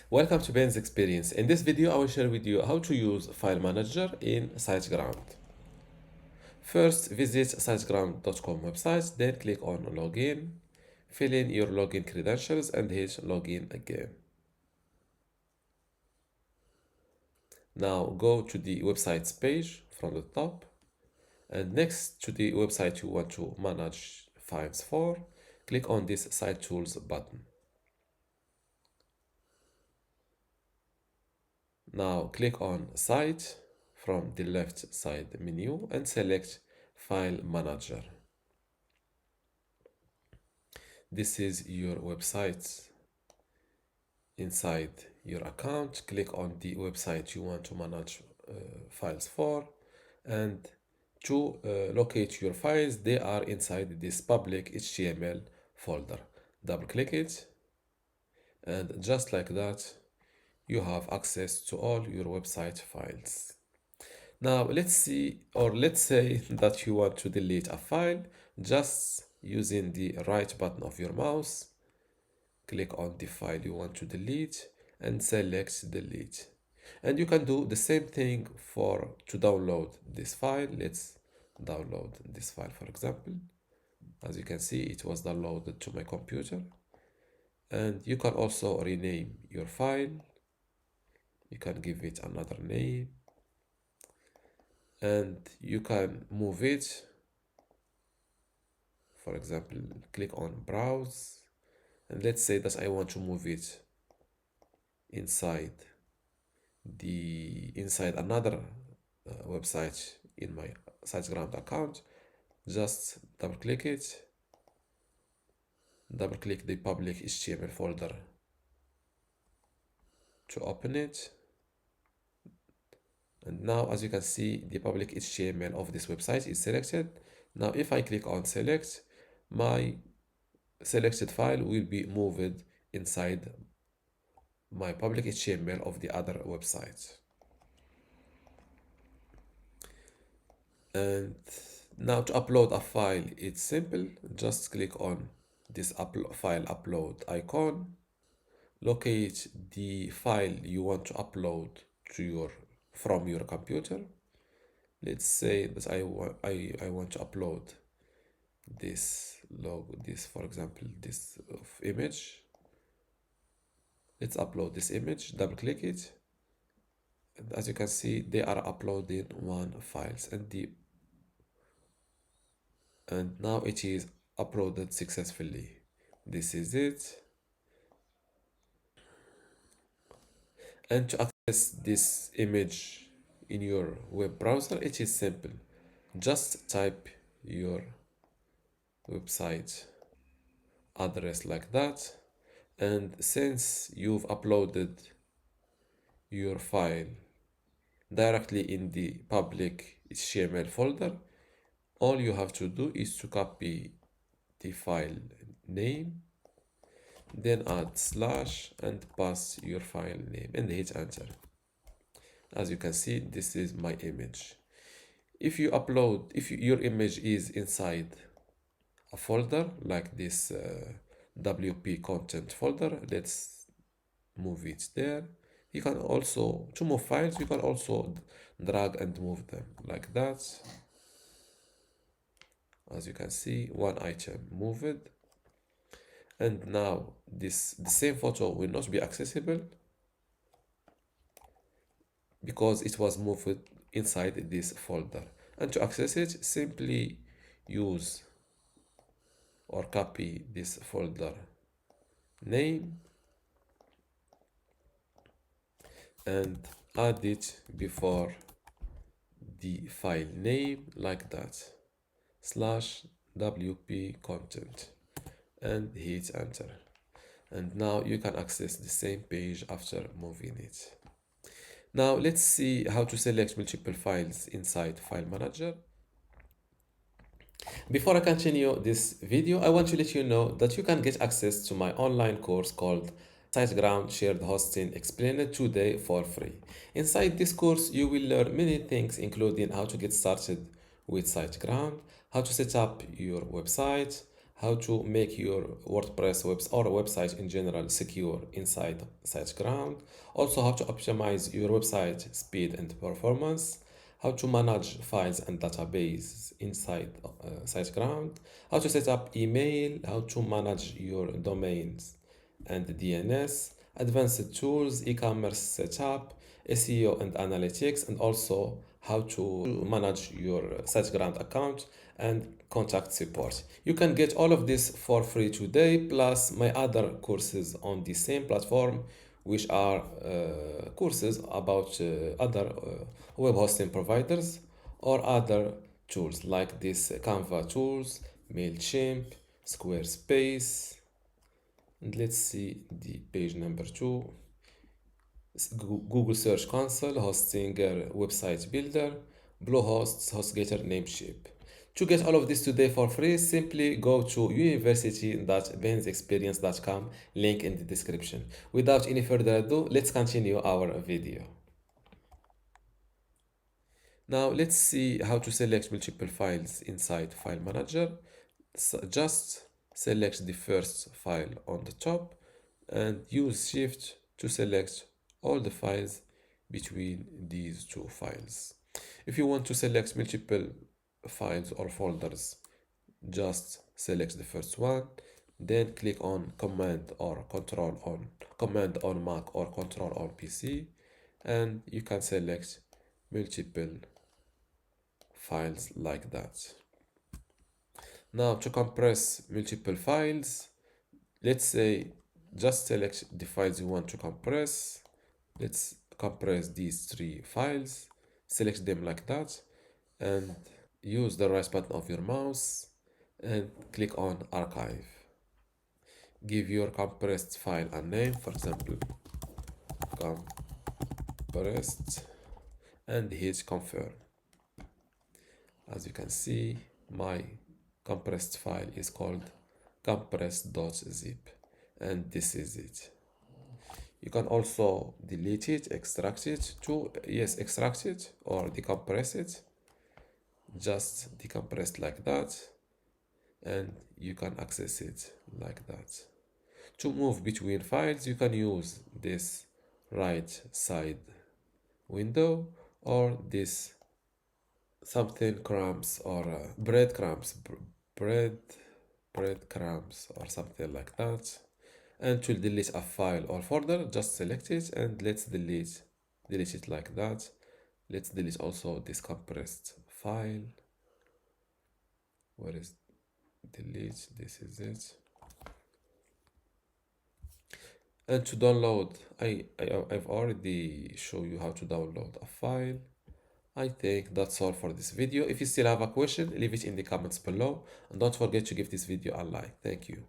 Welcome to Ben's Experience. In this video, I will share with you how to use File Manager in SiteGround. First, visit SiteGround.com website, then click on Login, fill in your login credentials and hit Login again. Now go to the website's page from the top, and next to the website you want to manage files for, click on this Site Tools button. Now click on Site from the left side menu and select File Manager. This is your website. Inside your account, click on the website you want to manage files for, and to locate your files, they are inside this public HTML folder. Double click it, and just like that, you have access to all your website files. Now let's say that you want to delete a file. Just using the right button of your mouse, click on the file you want to delete and select delete. And you can do the same thing to download this file. Let's download this file, for example. As you can see, it was downloaded to my computer. And you can also rename your file. You can give it another name, and you can move it. For example, click on browse, and let's say that I want to move it inside another website in my SiteGround account. Just double click it, double click the public HTML folder to open it. And now, as you can see, the public HTML of this website is selected. Now, if I click on select, my selected file will be moved inside my public HTML of the other website. And now to upload a file, it's simple. Just click on this file upload icon, locate the file you want to upload from your computer. Let's say that I want to upload this for example, this image. Let's upload this image. Double click it, and as you can see, they are uploading one files, and now it is uploaded successfully. This is it. And to access this image in your web browser, it is simple. Just type your website address like that, and since you've uploaded your file directly in the public HTML folder, all you have to do is to copy the file name, then add slash and pass your file name and hit enter. As you can see, this is my image. If your image is inside a folder like this WP content folder, let's move it there. You can also, to move files, you can also drag and move them like that. As you can see, one item moved. And now the same photo will not be accessible because it was moved inside this folder. And to access it, simply use or copy this folder name and add it before the file name like that, /WP content, and hit enter. And now you can access the same page after moving it. Now let's see how to select multiple files inside File Manager. Before I continue this video, I want to let you know that you can get access to my online course called SiteGround Shared Hosting Explained today for free. Inside this course, you will learn many things, including how to get started with SiteGround, how to set up your website, how to make your WordPress or website in general secure inside SiteGround, also how to optimize your website speed and performance, how to manage files and databases inside SiteGround, how to set up email, how to manage your domains and DNS, advanced tools, e-commerce setup, SEO and analytics, and also how to manage your SiteGround account and contact support. You can get all of this for free today, plus my other courses on the same platform, which are courses about other web hosting providers or other tools like this Canva tools, Mailchimp, Squarespace, and let's see the page number 2. Google Search Console, HostGator Website Builder, Bluehost, HostGator, Namecheap. To get all of this today for free, simply go to university.bensexperience.com, link in the description. Without any further ado, let's continue our video. Now let's see how to select multiple files inside File Manager. So just select the first file on the top and use Shift to select all the files between these two files. If you want to select multiple files or folders, just select the first one, then click on Command on Mac or Control on PC, and you can select multiple files like that. Now to compress multiple files, let's say just select the files you want to compress. Let's compress these 3 files, select them like that, and use the right button of your mouse and click on Archive. Give your compressed file a name, for example, compressed, and hit confirm. As you can see, my compressed file is called compressed.zip, and this is it. You can also delete it, extract it extract it or decompress it. Just decompress it like that, and you can access it like that. To move between files, you can use this right side window or this something crumbs or breadcrumbs or something like that. And to delete a file or folder, just select it and let's delete it like that. Let's delete also this compressed file. Where is delete? This is it. And to download, I've already shown you how to download a file. I think that's all for this video. If you still have a question, leave it in the comments below, and don't forget to give this video a like. Thank you.